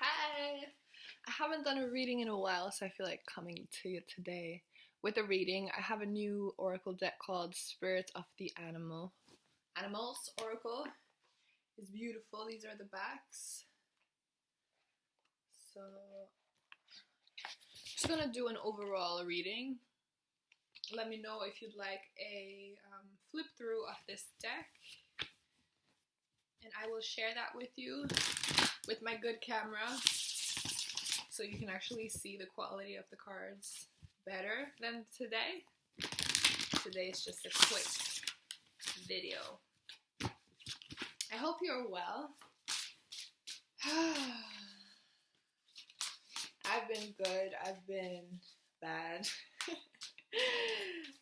Hi! I haven't done a reading in a while, so I feel like coming to you today with a reading. I have a new oracle deck called Spirit of the Animals Oracle. It's beautiful. These are the backs. So, just gonna do an overall reading. Let me know if you'd like a flip through of this deck, and I will share that with you with my good camera so you can actually see the quality of the cards better than today. Today is just a quick video. I hope you're well. I've been good. I've been bad.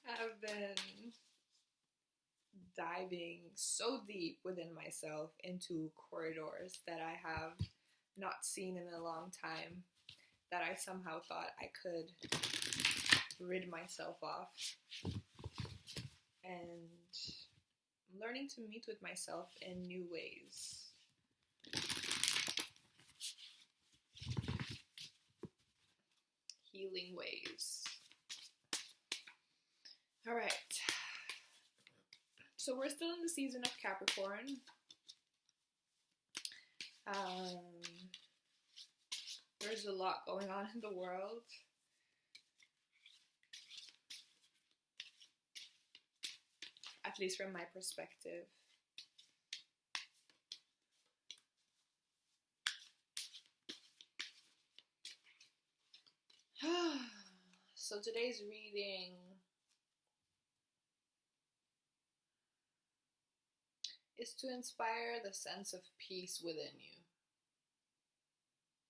I've been diving so deep within myself into corridors that I have not seen in a long time, that I somehow thought I could rid myself of. And I'm learning to meet with myself in new ways. Healing ways. Alright. So we're still in the season of Capricorn. There's a lot going on in the world. At least from my perspective. So today's reading is to inspire the sense of peace within you.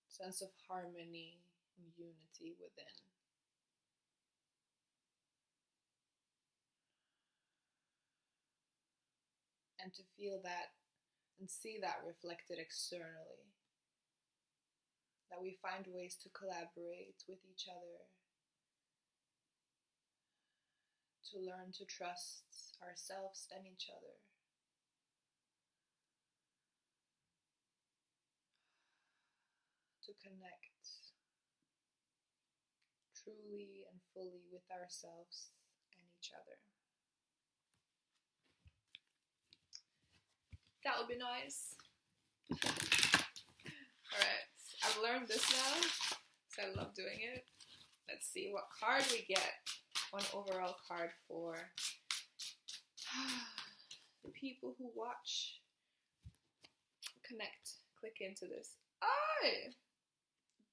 Sense of harmony and unity within. And to feel that and see that reflected externally. That we find ways to collaborate with each other. To learn to trust ourselves and each other. To connect truly and fully with ourselves and each other. That would be nice. Alright, I've learned this now, so I love doing it. Let's see what card we get. One overall card for the people who watch, connect, click into this.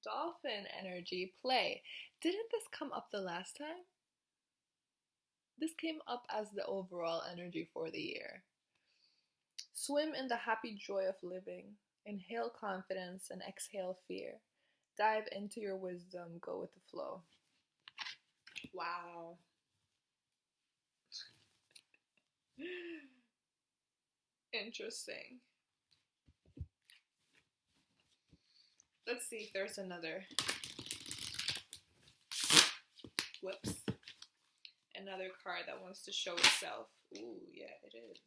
Dolphin energy, play. Didn't this come up the last time? This came up as the overall energy for the year. Swim in the happy joy of living. Inhale confidence and exhale fear. Dive into your wisdom. Go with the flow. Wow. Interesting. Let's see if there's another. Whoops. Another card that wants to show itself. Ooh, yeah, it is.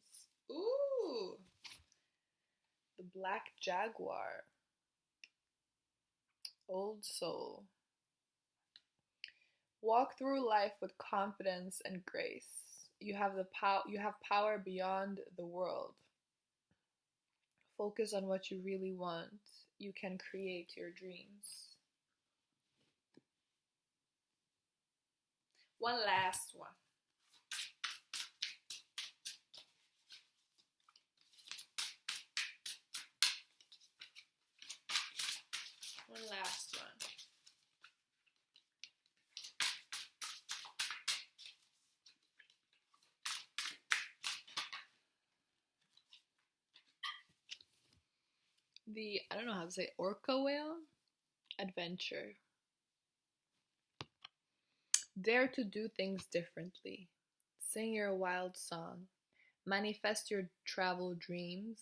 Ooh. The Black Jaguar. Old Soul. Walk through life with confidence and grace. You have power beyond the world. Focus on what you really want. You can create your dreams. One last one. One last one. I don't know how to say, orca whale? Adventure. Dare to do things differently. Sing your wild song. Manifest your travel dreams.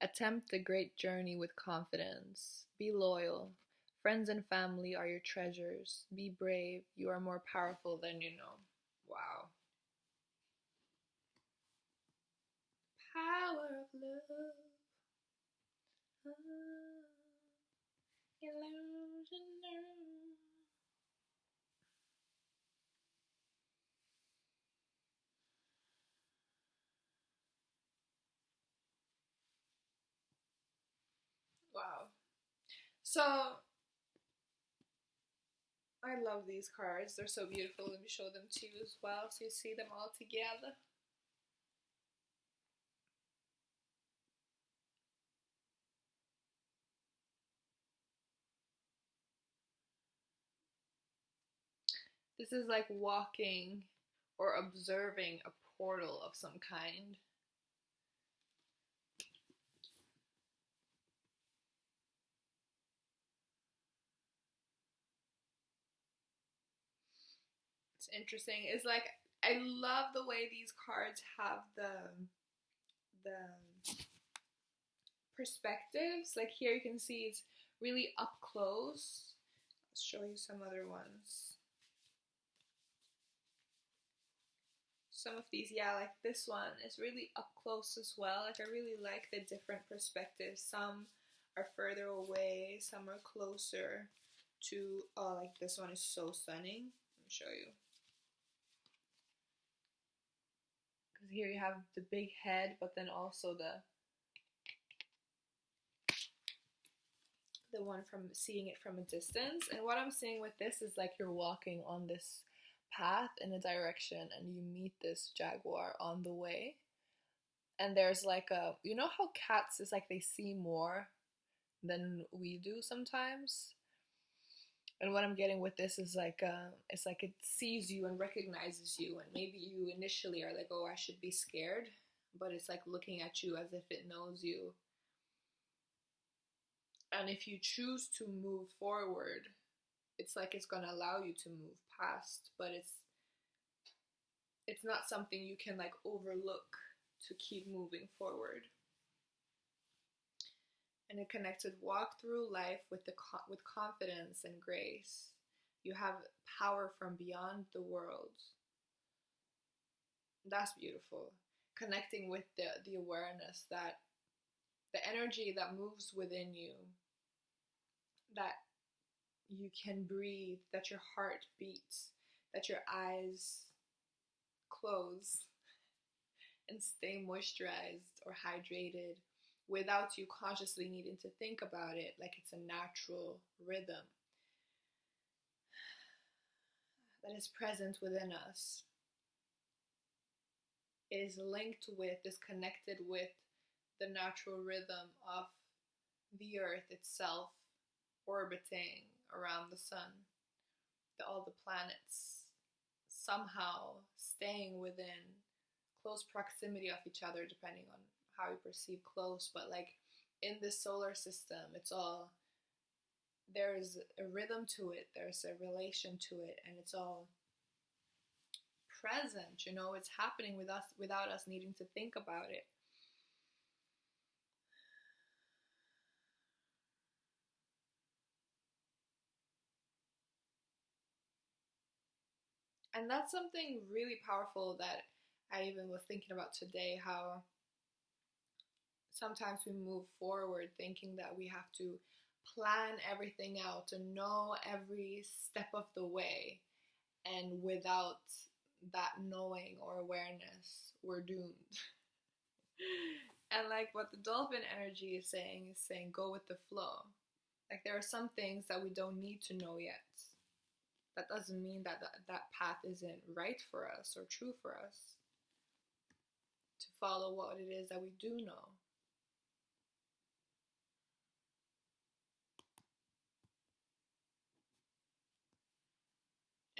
Attempt the great journey with confidence. Be loyal. Friends and family are your treasures. Be brave. You are more powerful than you know. Wow. Power of love. So I love these cards. They're so beautiful. Let me show them to you as well so you see them all together. This is like walking or observing a portal of some kind. It's interesting. It's like I love the way these cards have the perspectives. Like here you can see it's really up close. I'll show you some other ones. Some of these, yeah, like this one is really up close as well. Like I really like the different perspectives. Some are further away, some are closer to, oh, like this one is so stunning. Let me show you. Because here you have the big head, but then also the one from seeing it from a distance. And what I'm seeing with this is like you're walking on this path in a direction and you meet this jaguar on the way. And there's like a, you know how cats is like they see more than we do sometimes? And what I'm getting with this is like, it's like it sees you and recognizes you, and maybe you initially are like, oh, I should be scared, but it's like looking at you as if it knows you. And if you choose to move forward, it's like it's gonna allow you to move past, but it's not something you can like overlook to keep moving forward. And a connected walk through life with confidence and grace. You have power from beyond the world. That's beautiful. Connecting with the awareness that the energy that moves within you, that you can breathe, that your heart beats, that your eyes close and stay moisturized or hydrated without you consciously needing to think about it, like it's a natural rhythm that is present within us. It is linked with, is connected with the natural rhythm of the earth itself orbiting around the sun, all the planets somehow staying within close proximity of each other, depending on how you perceive close. But like in this solar system, it's all, there's a rhythm to it, there's a relation to it, and it's all present, you know, it's happening with us without us needing to think about it. And that's something really powerful that I even was thinking about today, how sometimes we move forward thinking that we have to plan everything out and know every step of the way, and without that knowing or awareness, we're doomed. And like what the dolphin energy is saying go with the flow. Like there are some things that we don't need to know yet. That doesn't mean that that path isn't right for us or true for us. To follow what it is that we do know.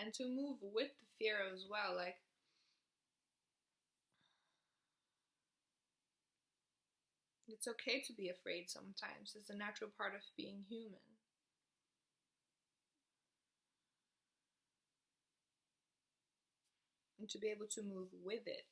And to move with the fear as well. Like, it's okay to be afraid sometimes. It's a natural part of being human. And to be able to move with it.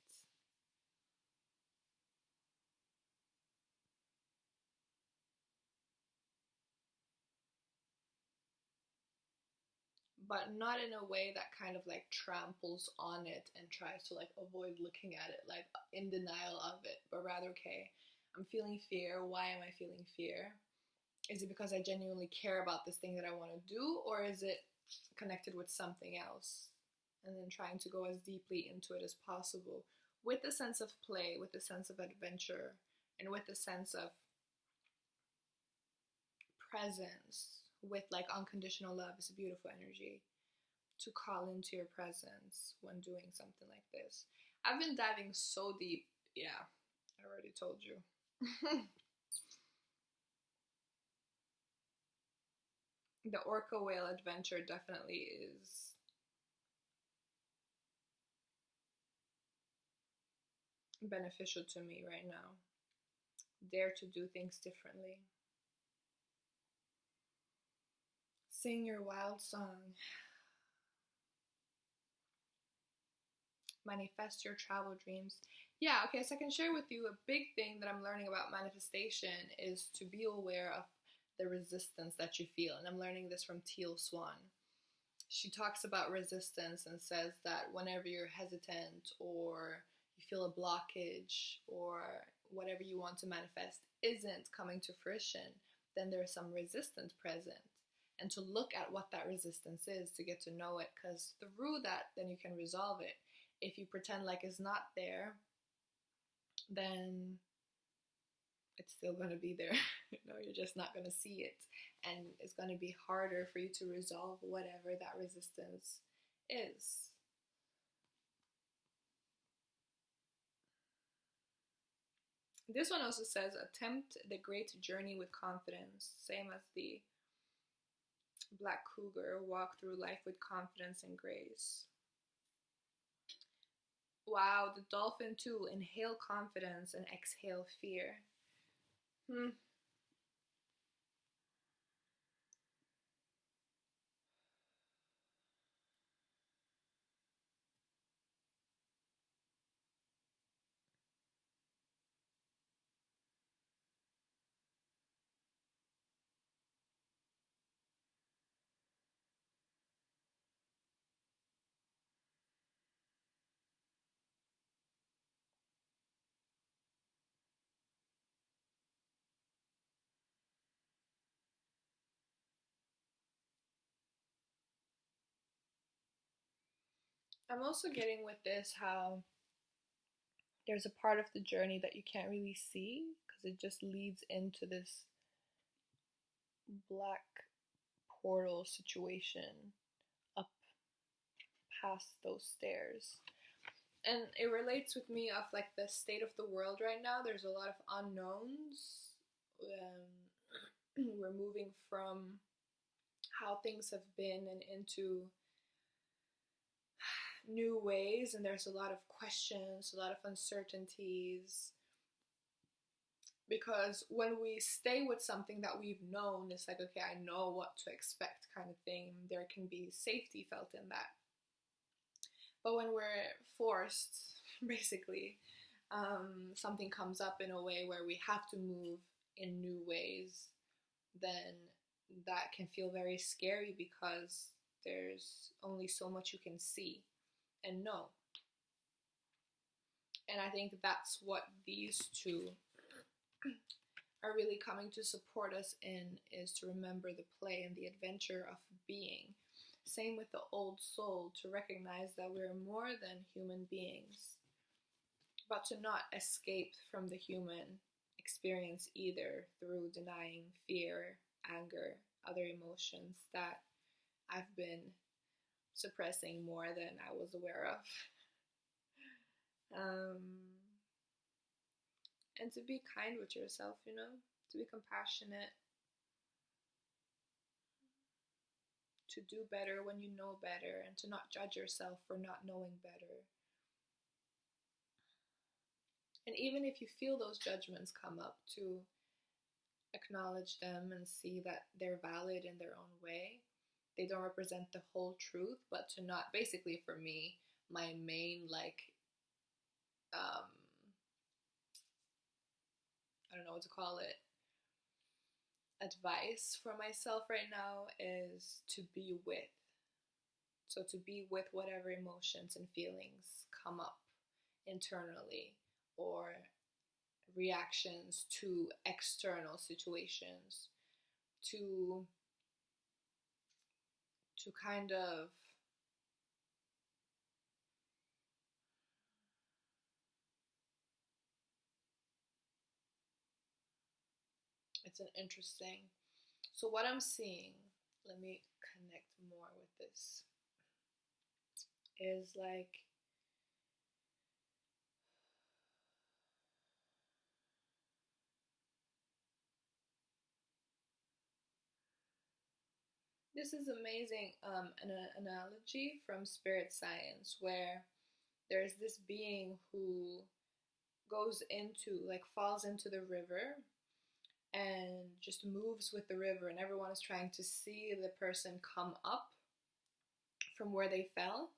But not in a way that kind of like tramples on it and tries to like avoid looking at it, like in denial of it, but rather, okay, I'm feeling fear. Why am I feeling fear? Is it because I genuinely care about this thing that I want to do, or is it connected with something else? And then trying to go as deeply into it as possible with the sense of play, with the sense of adventure, and with the sense of presence with like unconditional love is a beautiful energy to call into your presence when doing something like this. I've been diving so deep. Yeah, I already told you. The orca whale adventure definitely is beneficial to me right now. Dare to do things differently. Sing your wild song. Manifest your travel dreams. Yeah, okay, so I can share with you a big thing that I'm learning about manifestation is to be aware of the resistance that you feel. And I'm learning this from Teal Swan. She talks about resistance and says that whenever you're hesitant or you feel a blockage or whatever you want to manifest isn't coming to fruition, then there's some resistance present. And to look at what that resistance is, to get to know it, because through that, then you can resolve it. If you pretend like it's not there, then it's still going to be there. You're just not going to see it. And it's going to be harder for you to resolve whatever that resistance is. This one also says, attempt the great journey with confidence. Same as the black cougar, walk through life with confidence and grace. Wow, the dolphin too. Inhale confidence and exhale fear. I'm also getting with this how there's a part of the journey that you can't really see because it just leads into this black portal situation up past those stairs. And it relates with me of like the state of the world right now. There's a lot of unknowns. We're moving from how things have been and into new ways, and there's a lot of questions, a lot of uncertainties. Because when we stay with something that we've known, it's like, okay, I know what to expect kind of thing. There can be safety felt in that. But when we're forced, basically, something comes up in a way where we have to move in new ways, then that can feel very scary because there's only so much you can see and know. And I think that's what these two are really coming to support us in, is to remember the play and the adventure of being. Same with the old soul, to recognize that we're more than human beings, but to not escape from the human experience either through denying fear, anger, other emotions that I've been suppressing more than I was aware of. And to be kind with yourself, to be compassionate, to do better when you know better, and to not judge yourself for not knowing better. And even if you feel those judgments come up, to acknowledge them and see that they're valid in their own way. They don't represent the whole truth, but to not, basically for me, my main I don't know what to call it, advice for myself right now is to be with. So to be with whatever emotions and feelings come up internally, or reactions to external situations, to kind of it's an interesting. So what I'm seeing, let me connect more with this, is like this is amazing an analogy from spirit science where there's this being who goes into like falls into the river and just moves with the river, and everyone is trying to see the person come up from where they fell,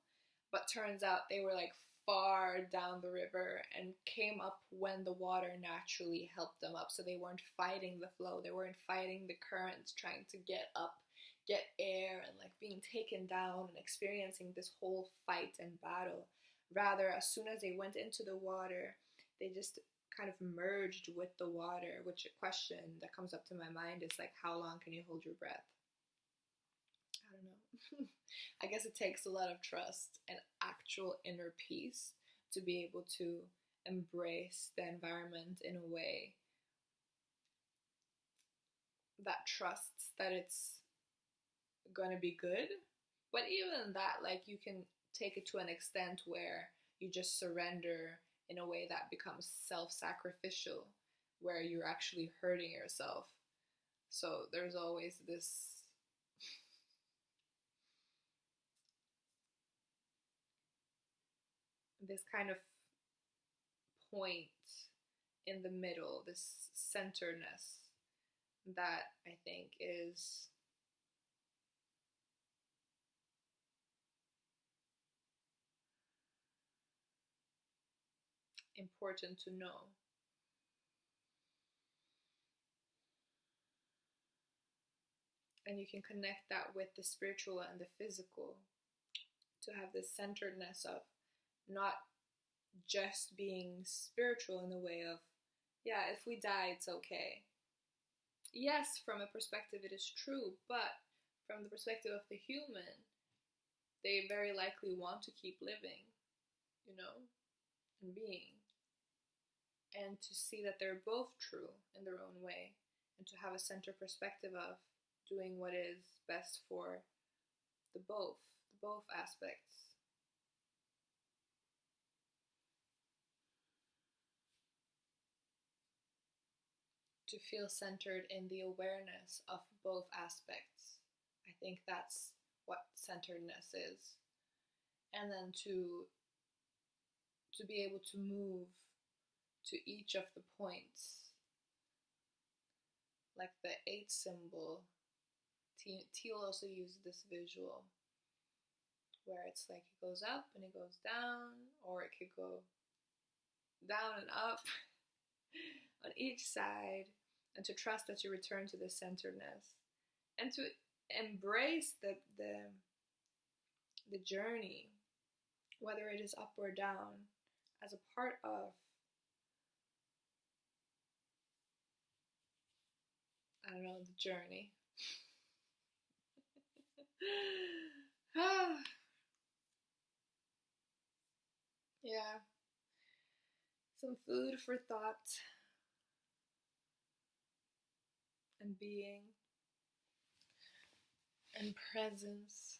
but turns out they were like far down the river and came up when the water naturally helped them up. So they weren't fighting the flow, they weren't fighting the currents trying to get up, get air, and like being taken down and experiencing this whole fight and battle. Rather, as soon as they went into the water, they just kind of merged with the water. Which a question that comes up to my mind is like, how long can you hold your breath? I don't know. I guess it takes a lot of trust and actual inner peace to be able to embrace the environment in a way that trusts that it's going to be good. But even that, like, you can take it to an extent where you just surrender in a way that becomes self-sacrificial, where you're actually hurting yourself. So there's always this kind of point in the middle, this centeredness that I think is important to know. And you can connect that with the spiritual and the physical to have this centeredness of not just being spiritual in the way of, yeah, if we die, it's okay. Yes, from a perspective, it is true, but from the perspective of the human, they very likely want to keep living, you know, and being. And to see that they're both true in their own way, and to have a center perspective of doing what is best for the both aspects. To feel centered in the awareness of both aspects. I think that's what centeredness is. And then to be able to move to each of the points, like the 8 symbol. Teal also used this visual where it's like it goes up and it goes down, or it could go down and up on each side, and to trust that you return to the centeredness and to embrace the journey, whether it is up or down, as a part of, I don't know, the journey. Yeah, some food for thought and being and presence.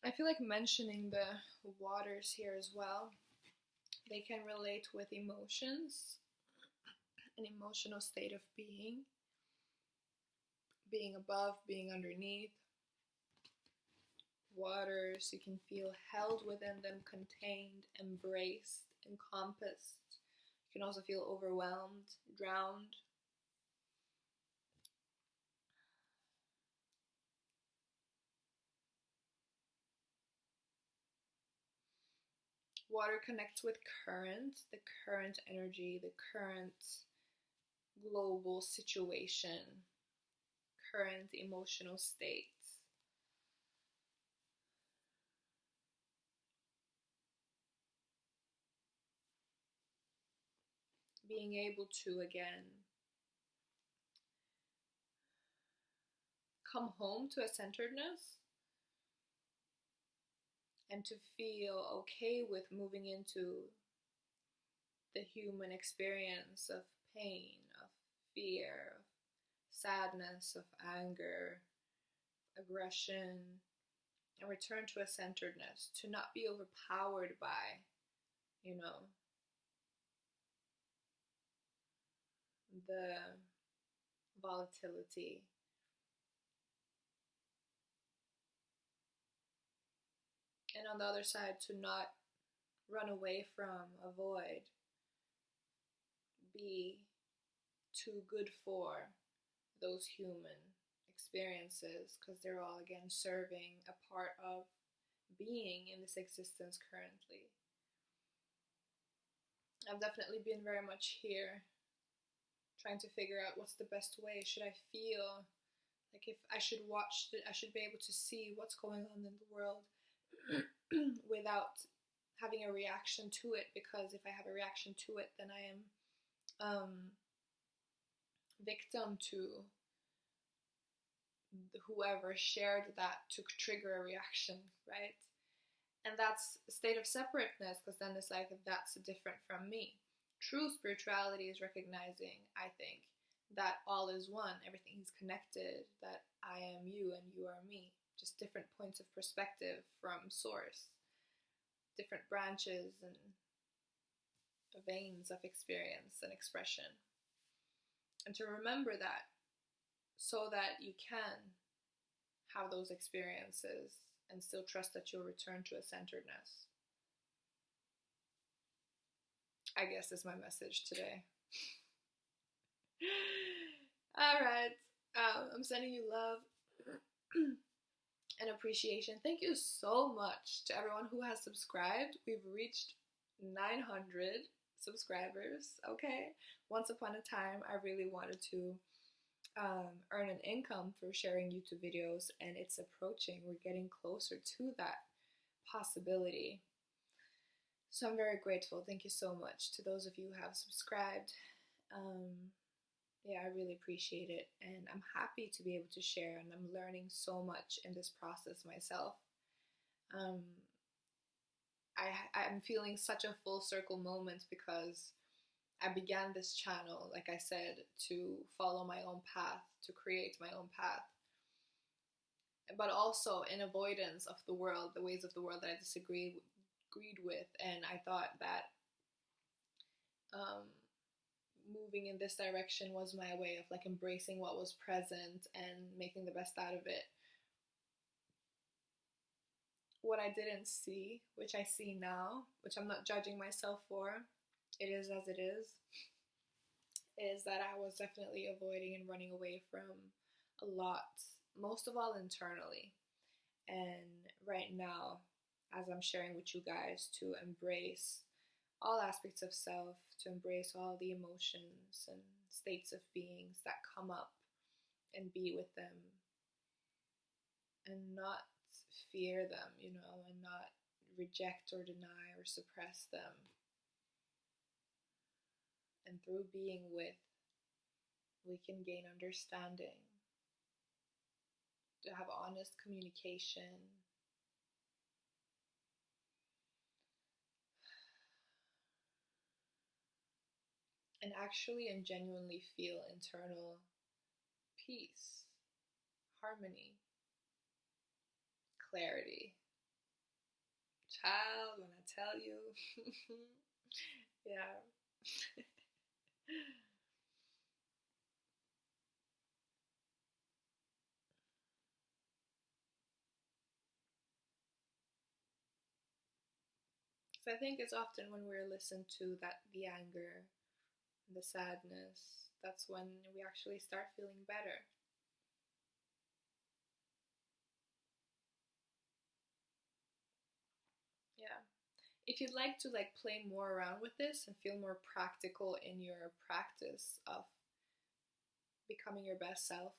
I feel like mentioning the waters here as well. They can relate with emotions, an emotional state of being above, being underneath. Waters, you can feel held within them, contained, embraced, encompassed. You can also feel overwhelmed, drowned. Water connects with current, the current energy, the current global situation, current emotional state. being able to again come home to a centeredness and to feel okay with moving into the human experience of pain, of fear, of sadness, of anger, aggression, and return to a centeredness, to not be overpowered by, the volatility. And on the other side, to not run away from, avoid, be too good for those human experiences, because they're all again serving a part of being in this existence currently. I've definitely been very much here trying to figure out what's the best way. Should I feel like if I should watch it, I should be able to see what's going on in the world without having a reaction to it, because if I have a reaction to it, then I am victim to whoever shared that to trigger a reaction, right? And that's a state of separateness, because then it's like, that's different from me. True spirituality is recognizing, I think, that all is one, everything is connected, that I am you and you are me, just different points of perspective from source, different branches and veins of experience and expression. And to remember that, so that you can have those experiences and still trust that you'll return to a centeredness, I guess, is my message today. All right. I'm sending you love and appreciation. Thank you so much to everyone who has subscribed. We've reached 900 subscribers. Okay. Once upon a time, I really wanted to earn an income for sharing YouTube videos, and it's approaching. We're getting closer to that possibility. So I'm very grateful. Thank you so much to those of you who have subscribed. Yeah, I really appreciate it, and I'm happy to be able to share, and I'm learning so much in this process myself. I'm feeling such a full circle moment, because I began this channel, like I said, to follow my own path, to create my own path, but also in avoidance of the world, the ways of the world that I disagreed with. And I thought that moving in this direction was my way of like embracing what was present and making the best out of it. What I didn't see, which I see now, which I'm not judging myself for, it is as it is that I was definitely avoiding and running away from a lot, most of all internally. And right now, as I'm sharing with you guys, to embrace all aspects of self, to embrace all the emotions and states of beings that come up, and be with them, and not fear them, and not reject or deny or suppress them. And through being with, we can gain understanding, to have honest communication, and actually and genuinely feel internal peace, harmony, clarity. Child, when I tell you, yeah. So I think it's often when we're listened to that the anger, the sadness, that's when we actually start feeling better. Yeah. If you'd like to play more around with this and feel more practical in your practice of becoming your best self,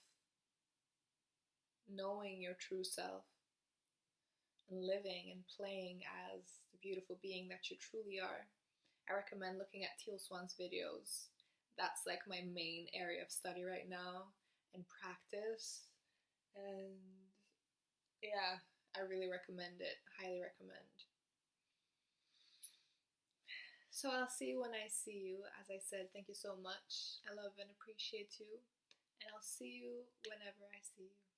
knowing your true self, and living and playing as the beautiful being that you truly are, I recommend looking at Teal Swan's videos. That's like my main area of study right now and practice. And yeah, I really recommend it. Highly recommend. So I'll see you when I see you. As I said, thank you so much. I love and appreciate you. And I'll see you whenever I see you.